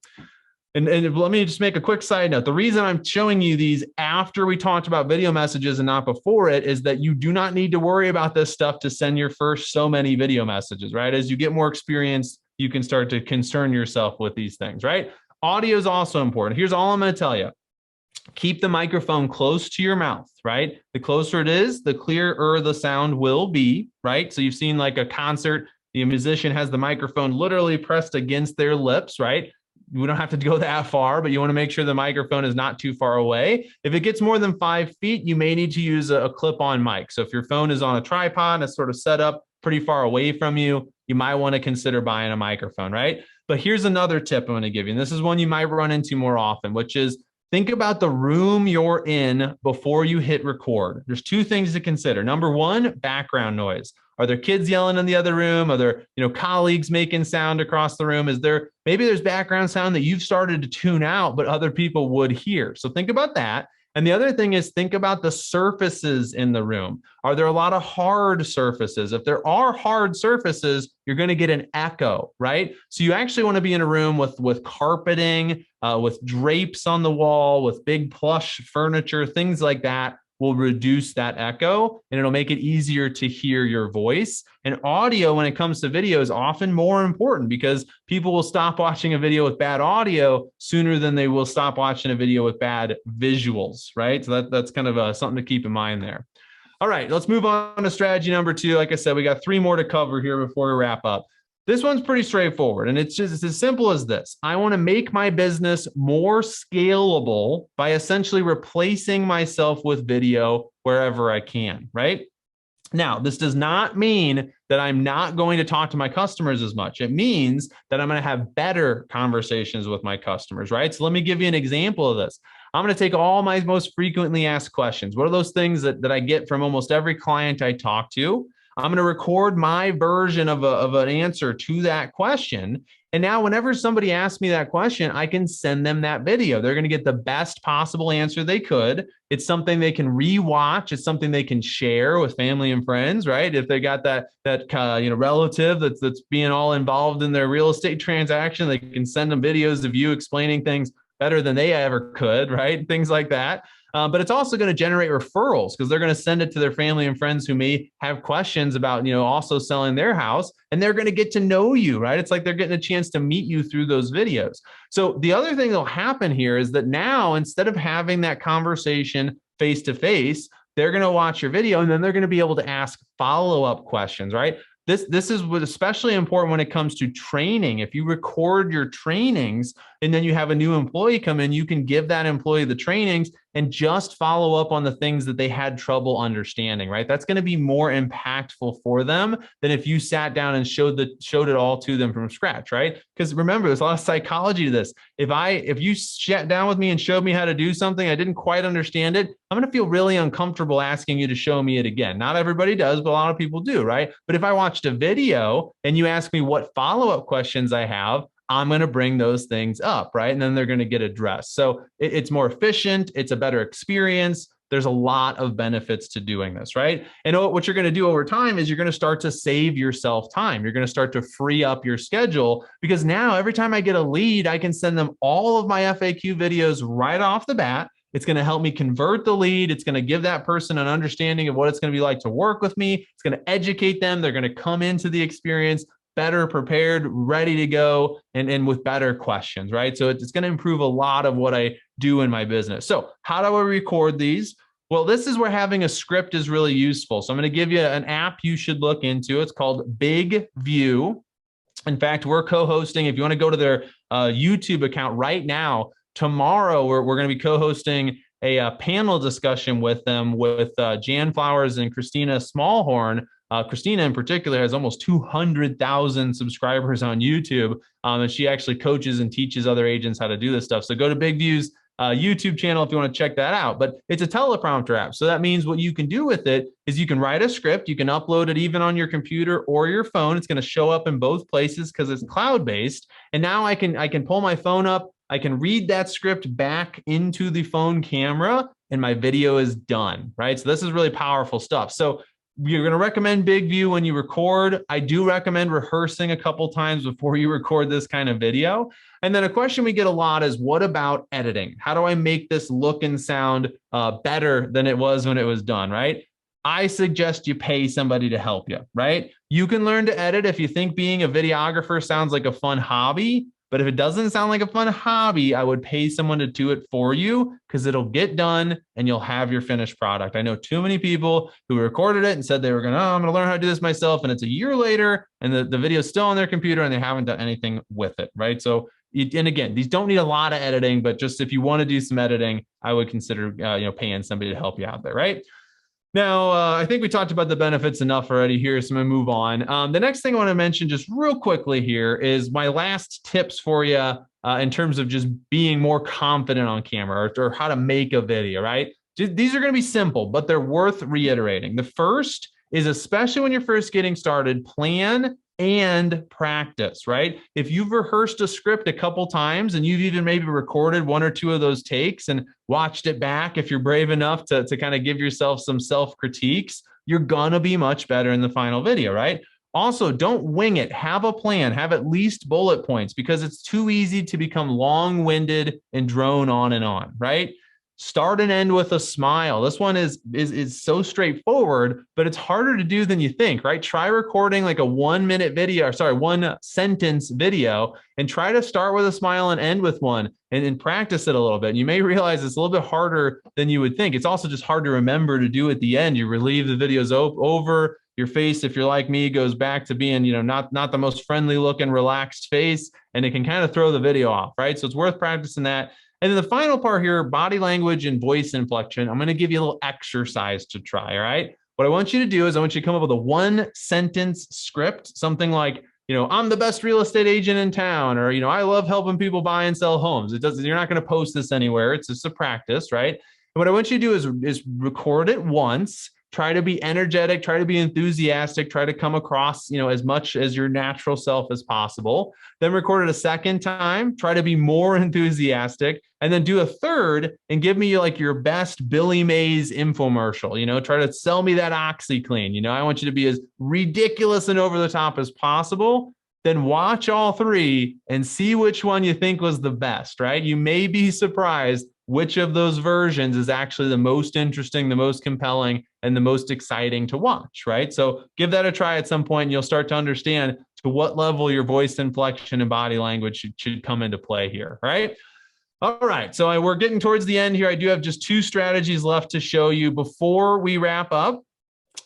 And let me just make a quick side note. The reason I'm showing you these after we talked about video messages and not before it is that you do not need to worry about this stuff to send your first so many video messages, right? As you get more experience, you can start to concern yourself with these things, right? Audio is also important. Here's all I'm going to tell you. Keep the microphone close to your mouth, right? The closer it is, the clearer the sound will be, right? So you've seen like a concert, the musician has the microphone literally pressed against their lips, right? We don't have to go that far, but you want to make sure the microphone is not too far away. If it gets more than 5 feet, you may need to use a clip-on mic. So if your phone is on a tripod and it's sort of set up pretty far away from you, you might want to consider buying a microphone, right? But here's another tip I'm going to give you. And this is one you might run into more often, which is think about the room you're in before you hit record. There's two things to consider. Number one, background noise. Are there kids yelling in the other room? Are there, colleagues making sound across the room? Maybe there's background sound that you've started to tune out, but other people would hear. So think about that. And the other thing is think about the surfaces in the room. Are there a lot of hard surfaces? If there are hard surfaces, you're going to get an echo, right? So you actually want to be in a room with carpeting, with drapes on the wall, with big plush furniture, things like that will reduce that echo, and it'll make it easier to hear your voice. And audio, when it comes to video, is often more important because people will stop watching a video with bad audio sooner than they will stop watching a video with bad visuals, right? So that's kind of something to keep in mind there. All right, let's move on to strategy number 2. Like I said, we got 3 more to cover here before we wrap up. This one's pretty straightforward, and it's as simple as this. I want to make my business more scalable by essentially replacing myself with video wherever I can, right? Now, this does not mean that I'm not going to talk to my customers as much. It means that I'm going to have better conversations with my customers, right? So let me give you an example of this. I'm going to take all my most frequently asked questions. What are those things that I get from almost every client I talk to? I'm going to record my version of an answer to that question. And now whenever somebody asks me that question, I can send them that video. They're going to get the best possible answer they could. It's something they can rewatch. It's something they can share with family and friends, right? If they got that relative that's being all involved in their real estate transaction, they can send them videos of you explaining things better than they ever could, right? Things like that. But it's also going to generate referrals because they're going to send it to their family and friends who may have questions about, also selling their house, and they're going to get to know you, right? It's like they're getting a chance to meet you through those videos. So the other thing that'll happen here is that now, instead of having that conversation face to face, they're going to watch your video and then they're going to be able to ask follow-up questions, right? This is what especially important when it comes to training. If you record your trainings and then you have a new employee come in, you can give that employee the trainings and just follow up on the things that they had trouble understanding, right? That's going to be more impactful for them than if you sat down and showed it all to them from scratch, right? Because remember, there's a lot of psychology to this. If you sat down with me and showed me how to do something, I didn't quite understand it, I'm going to feel really uncomfortable asking you to show me it again. Not everybody does, but a lot of people do, right? But if I watched a video and you ask me what follow-up questions I have, I'm going to bring those things up, right? And then they're going to get addressed. So it's more efficient. It's a better experience. There's a lot of benefits to doing this, right? And what you're going to do over time is you're going to start to save yourself time. You're going to start to free up your schedule because now every time I get a lead, I can send them all of my FAQ videos right off the bat. It's going to help me convert the lead. It's going to give that person an understanding of what it's going to be like to work with me. It's going to educate them. They're going to come into the experience better prepared, ready to go, and with better questions, right? So it's going to improve a lot of what I do in my business. So how do I record these? Well, this is where having a script is really useful. So I'm going to give you an app you should look into. It's called Big View. In fact, we're co-hosting. If you want to go to their YouTube account right now, tomorrow we're going to be co-hosting a panel discussion with them with Jan Flowers and Christina Smallhorn. Christina in particular has almost 200,000 subscribers on YouTube, and she actually coaches and teaches other agents how to do this stuff. So go to Big View's YouTube channel if you want to check that out. But it's a teleprompter app. So that means what you can do with it is you can write a script. You can upload it even on your computer or your phone. It's going to show up in both places because it's cloud-based. And now I can pull my phone up. I can read that script back into the phone camera and my video is done, right? So this is really powerful stuff. So you're going to recommend Big View when you record. I do recommend rehearsing a couple times before you record this kind of video. And then a question we get a lot is, what about editing? How do I make this look and sound better than it was when it was done, right? I suggest you pay somebody to help you, right? You can learn to edit if you think being a videographer sounds like a fun hobby. But if it doesn't sound like a fun hobby, I would pay someone to do it for you because it'll get done and you'll have your finished product. I know too many people who recorded it and said they were going to, I'm going to learn how to do this myself. And it's a year later and the video is still on their computer and they haven't done anything with it, right? So, and again, these don't need a lot of editing, but just if you want to do some editing, I would consider, paying somebody to help you out there, right? Now, I think we talked about the benefits enough already here, so I'm going to move on. The next thing I want to mention just real quickly here is my last tips for you in terms of just being more confident on camera or how to make a video, right? These are going to be simple, but they're worth reiterating. The first is, especially when you're first getting started, plan and practice, right? If you've rehearsed a script a couple times and you've even maybe recorded one or two of those takes and watched it back, if you're brave enough to kind of give yourself some self-critiques, you're gonna be much better in the final video, right? Also, don't wing it. Have a plan. Have at least bullet points because it's too easy to become long-winded and drone on and on, right? Start and end with a smile. This one is so straightforward, but it's harder to do than you think, right? Try recording like a 1 minute video, or sorry, 1 sentence video, and try to start with a smile and end with one and practice it a little bit. And you may realize it's a little bit harder than you would think. It's also just hard to remember to do at the end. You relieve the videos over. Your face, if you're like me, goes back to being, not the most friendly looking, relaxed face, and it can kind of throw the video off, right? So it's worth practicing that. And then the final part here, body language and voice inflection, I'm going to give you a little exercise to try, all right? What I want you to do is I want you to come up with a 1 sentence script, something like, I'm the best real estate agent in town, or, I love helping people buy and sell homes. You're not going to post this anywhere. It's just a practice, right? And what I want you to do is record it once. Try to be energetic, try to be enthusiastic, try to come across, as much as your natural self as possible. Then record it a second time, try to be more enthusiastic, and then do a third and give me like your best Billy Mays infomercial, try to sell me that OxyClean. I want you to be as ridiculous and over the top as possible. Then watch all 3 and see which one you think was the best, right? You may be surprised which of those versions is actually the most interesting, the most compelling, and the most exciting to watch, right? So give that a try at some point and you'll start to understand to what level your voice inflection and body language should come into play here, right? All right, so we're getting towards the end here. I do have just 2 strategies left to show you before we wrap up.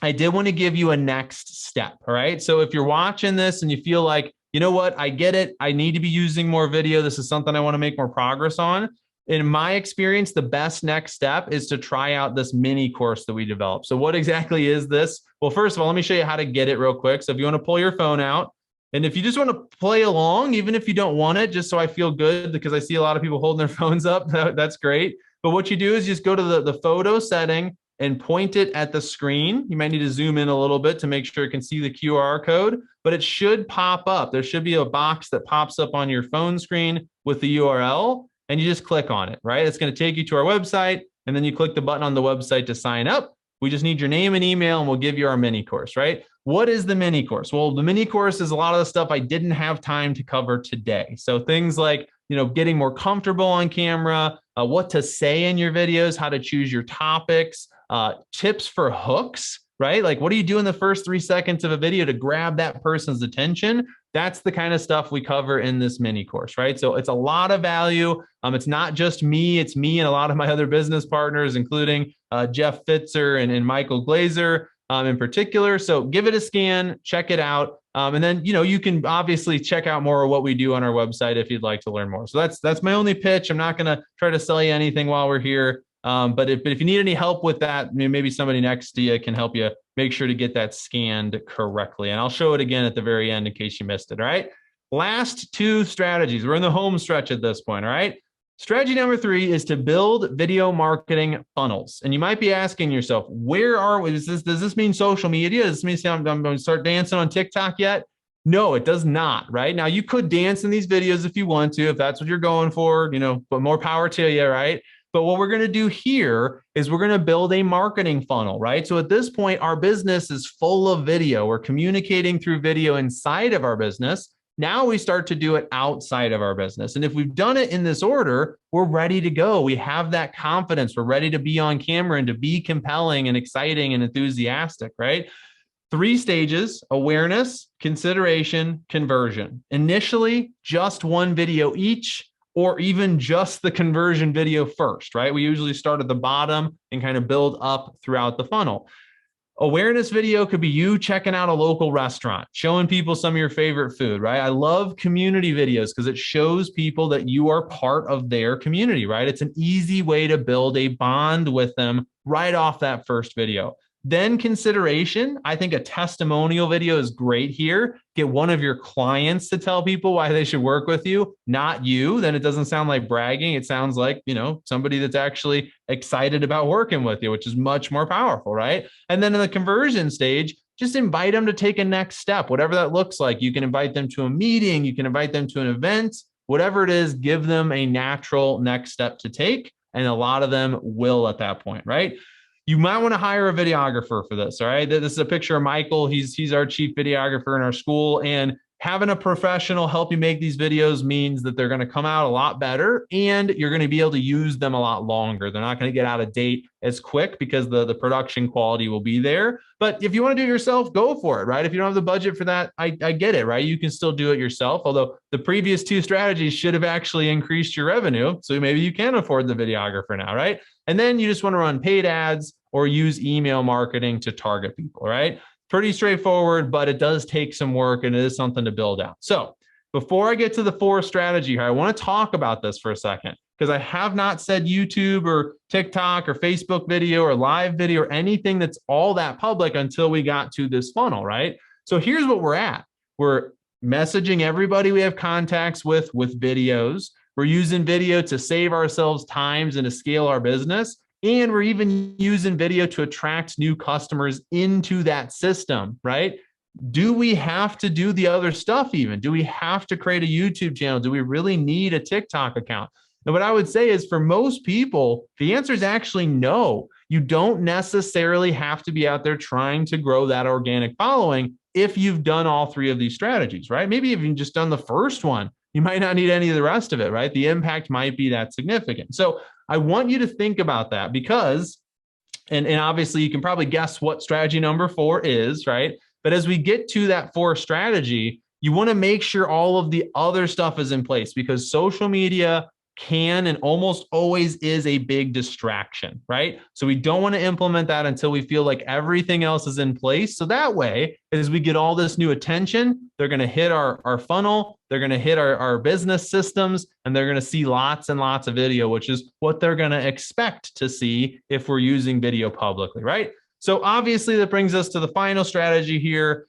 I did want to give you a next step, all right? So if you're watching this and you feel like, you know what, I get it, I need to be using more video, this is something I want to make more progress on. In my experience, the best next step is to try out this mini course that we developed. So what exactly is this? Well, first of all, let me show you how to get it real quick. So if you want to pull your phone out, and if you just want to play along, even if you don't want it, just so I feel good, because I see a lot of people holding their phones up, that's great. But what you do is just go to the photo setting and point it at the screen. You might need to zoom in a little bit to make sure it can see the QR code, but it should pop up. There should be a box that pops up on your phone screen with the URL. And you just click on it, right? It's going to take you to our website, and then you click the button on the website to sign up. We just need your name and email, and we'll give you our mini course, right? What is the mini course? Well, the mini course is a lot of the stuff I didn't have time to cover today. So things like, getting more comfortable on camera, what to say in your videos, how to choose your topics, tips for hooks. right? Like, what do you do in the first 3 seconds of a video to grab that person's attention? That's the kind of stuff we cover in this mini course, right? So it's a lot of value. It's not just me, it's me and a lot of my other business partners, including Jeff Fitzer and Michael Glazer in particular. So give it a scan, check it out. And then, you can obviously check out more of what we do on our website if you'd like to learn more. So that's my only pitch. I'm not going to try to sell you anything while we're here. But if you need any help with that, maybe somebody next to you can help you make sure to get that scanned correctly. And I'll show it again at the very end in case you missed it. All right. Last two strategies. We're in the home stretch at this point. All right. Strategy number 3 is to build video marketing funnels. And you might be asking yourself, where are we? Does this mean social media? Does this mean I'm going to start dancing on TikTok yet? No, it does not, right? Now, you could dance in these videos if you want to, if that's what you're going for, but more power to you, right? But what we're going to do here is we're going to build a marketing funnel, right? So at this point, our business is full of video. We're communicating through video inside of our business. Now we start to do it outside of our business. And if we've done it in this order, we're ready to go. We have that confidence. We're ready to be on camera and to be compelling and exciting and enthusiastic, right? 3 stages: awareness, consideration, conversion. Initially, just one video each, or even just the conversion video first, right? We usually start at the bottom and kind of build up throughout the funnel. Awareness video could be you checking out a local restaurant, showing people some of your favorite food, right? I love community videos because it shows people that you are part of their community, right? It's an easy way to build a bond with them right off that first video. Then consideration. I think a testimonial video is great here. Get one of your clients to tell people why they should work with you, not you. Then it doesn't sound like bragging. It sounds like, somebody that's actually excited about working with you, which is much more powerful, right? And then in the conversion stage, just invite them to take a next step, whatever that looks like. You can invite them to a meeting. You can invite them to an event, whatever it is, give them a natural next step to take. And a lot of them will at that point, right? You might want to hire a videographer for this. All right. This is a picture of Michael. He's our chief videographer in our school, and having a professional help you make these videos means that they're going to come out a lot better and you're going to be able to use them a lot longer. They're not going to get out of date as quick because the production quality will be there. But if you want to do it yourself, go for it, right? If you don't have the budget for that, I get it, right? You can still do it yourself. Although the previous 2 strategies should have actually increased your revenue. So maybe you can afford the videographer now, right? And then you just want to run paid ads or use email marketing to target people, right? Pretty straightforward, but it does take some work and it is something to build out. So before I get to the 4th strategy here, I want to talk about this for a second because I have not said YouTube or TikTok or Facebook video or live video or anything that's all that public until we got to this funnel, right? So here's what we're at. We're messaging everybody we have contacts with videos. We're using video to save ourselves times and to scale our business. And we're even using video to attract new customers into that system, right? Do we have to do the other stuff even? Do we have to create a YouTube channel? Do we really need a TikTok account? And what I would say is for most people, the answer is actually no. You don't necessarily have to be out there trying to grow that organic following if you've done all 3 of these strategies, right? Maybe if you've just done the first one, you might not need any of the rest of it, right? The impact might be that significant. So I want you to think about that because, and obviously you can probably guess what strategy number 4 is, right? But as we get to that 4th strategy, you want to make sure all of the other stuff is in place because social media can and almost always is a big distraction, right? So we don't want to implement that until we feel like everything else is in place. So that way, as we get all this new attention, they're going to hit our funnel, they're going to hit our business systems, and they're going to see lots and lots of video, which is what they're going to expect to see if we're using video publicly, right? So obviously that brings us to the final strategy here.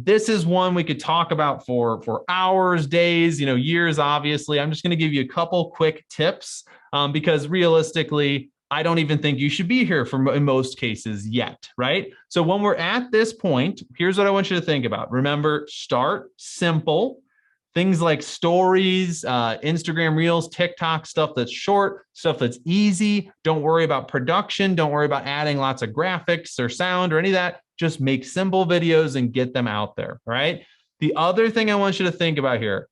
This is one we could talk about for hours, days, years, obviously. I'm just going to give you a couple quick tips because realistically, I don't even think you should be here in most cases yet, right? So when we're at this point, here's what I want you to think about. Remember, start simple. Things like stories, Instagram Reels, TikTok, stuff that's short, stuff that's easy. Don't worry about production. Don't worry about adding lots of graphics or sound or any of that. Just make simple videos and get them out there, right? The other thing I want you to think about here,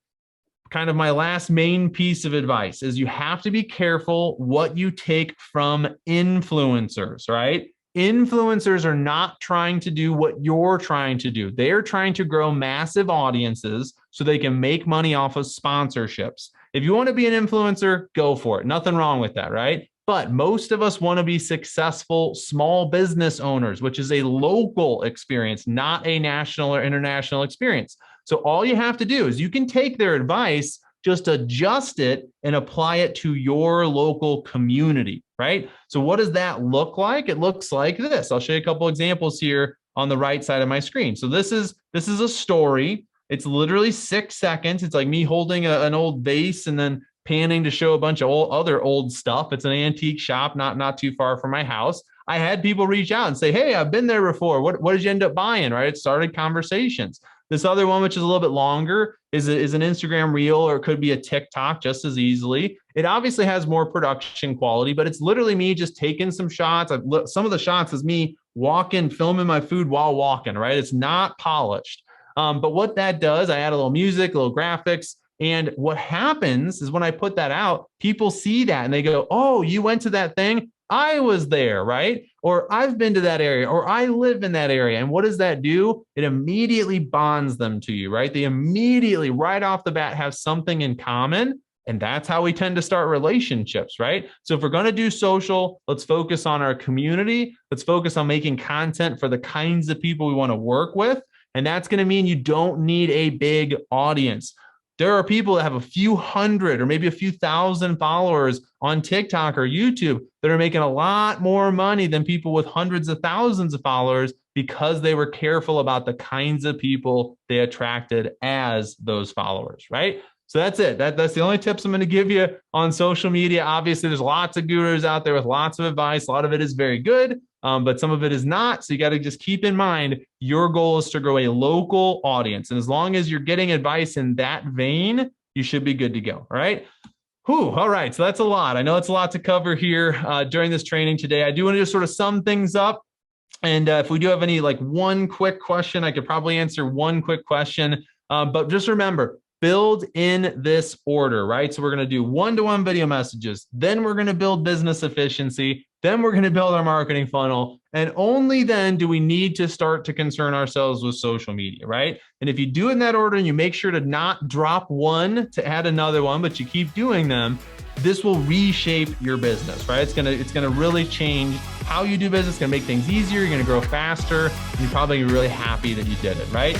kind of my last main piece of advice, is you have to be careful what you take from influencers, right? Influencers are not trying to do what you're trying to do. They're trying to grow massive audiences so they can make money off of sponsorships. If you want to be an influencer, go for it. Nothing wrong with that, right? But most of us want to be successful small business owners, which is a local experience, not a national or international experience. So all you have to do is you can take their advice, just adjust it and apply it to your local community, right? So what does that look like? It looks like this. I'll show you a couple examples here on the right side of my screen. So this is a story. It's literally 6 seconds. It's like me holding an old vase and then panning to show a bunch of other old stuff. It's an antique shop, not too far from my house. I had people reach out and say, hey, I've been there before. What did you end up buying, right? It started conversations. This other one, which is a little bit longer, is an Instagram reel, or it could be a TikTok just as easily. It obviously has more production quality, but it's literally me just taking some shots. Some of the shots is me walking, filming my food while walking, right? It's not polished. But what that does, I add a little music, a little graphics. And what happens is when I put that out, people see that and they go, oh, you went to that thing? I was there, right? Or I've been to that area, or I live in that area. And what does that do? It immediately bonds them to you, right? They immediately, right off the bat, have something in common. And that's how we tend to start relationships, right? So if we're going to do social, let's focus on our community. Let's focus on making content for the kinds of people we want to work with. And that's going to mean you don't need a big audience. There are people that have a few hundred or maybe a few thousand followers on TikTok or YouTube that are making a lot more money than people with hundreds of thousands of followers because they were careful about the kinds of people they attracted as those followers, right? So that's it. That's the only tips I'm going to give you on social media. Obviously, there's lots of gurus out there with lots of advice. A lot of it is very good, but some of it is not. So you got to just keep in mind, your goal is to grow a local audience. And as long as you're getting advice in that vein, you should be good to go. All right. Whew, all right. So that's a lot. I know it's a lot to cover here during this training today. I do want to just sort of sum things up. And if we do have any one quick question, I could probably answer one quick question. But just remember, build in this order, right? So we're going to do one-to-one video messages. Then we're going to build business efficiency. Then we're going to build our marketing funnel. And only then do we need to start to concern ourselves with social media, right? And if you do it in that order and you make sure to not drop one to add another one, but you keep doing them, this will reshape your business, right? It's gonna really change how you do business. It's gonna make things easier. You're gonna grow faster. And you're probably really happy that you did it, right?